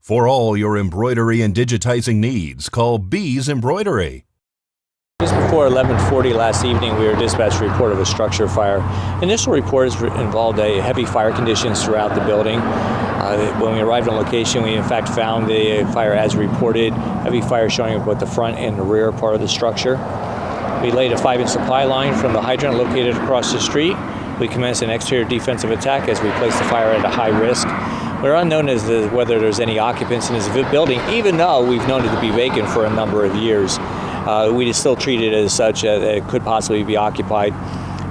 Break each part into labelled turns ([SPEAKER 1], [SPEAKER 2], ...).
[SPEAKER 1] For all your embroidery and digitizing needs, call B's Embroidery.
[SPEAKER 2] Just before 11:40 last evening, we were dispatched a report of a structure fire. Initial reports involved heavy fire conditions throughout the building. When we arrived on location, we in fact found the fire as reported, heavy fire showing at both the front and the rear part of the structure. We laid a 5-inch supply line from the hydrant located across the street. We commenced an exterior defensive attack as we placed the fire at a high risk. We're unknown as to whether there's any occupants in this building, even though we've known it to be vacant for a number of years. We still treat it as such that it could possibly be occupied.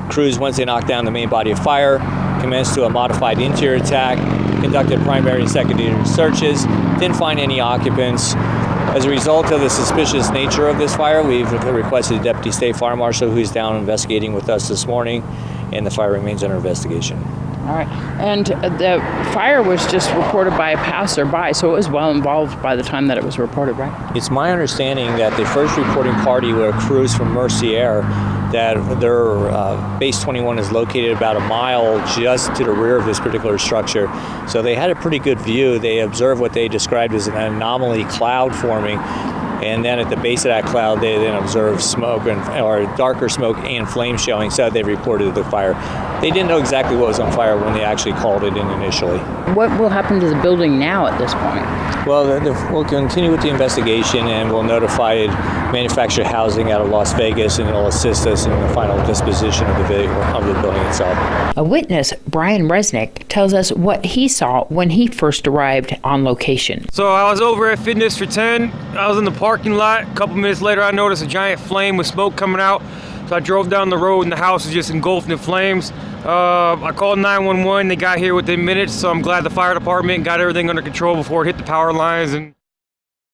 [SPEAKER 2] Crews, once they knocked down the main body of fire, commenced to a modified interior attack, conducted primary and secondary searches, didn't find any occupants. As a result of the suspicious nature of this fire, we've requested a Deputy State Fire Marshal who's down investigating with us this morning, and the fire remains under investigation.
[SPEAKER 3] All right. And the fire was just reported by a passerby, so it was well involved by the time that it was reported, right?
[SPEAKER 2] It's my understanding that the first reporting party were crews from Mercier, that their base 21 is located about a mile just to the rear of this particular structure. So they had a pretty good view. They observed what they described as an anomaly cloud forming. And then at the base of that cloud, they then observed smoke or darker smoke and flame showing, so they reported the fire. They didn't know exactly what was on fire when they actually called it in initially.
[SPEAKER 3] What will happen to the building now at this point?
[SPEAKER 2] Well, we'll continue with the investigation, and we'll notify manufactured housing out of Las Vegas, and it'll assist us in the final disposition of the building itself.
[SPEAKER 3] A witness, Brian Resnick, tells us what he saw when he first arrived on location.
[SPEAKER 4] So I was over at Fitness for 10. I was in the parking lot. A couple minutes later, I noticed a giant flame with smoke coming out. So I drove down the road, and the house was just engulfed in flames. I called 911. They got here within minutes, so I'm glad the fire department got everything under control before it hit the power lines. And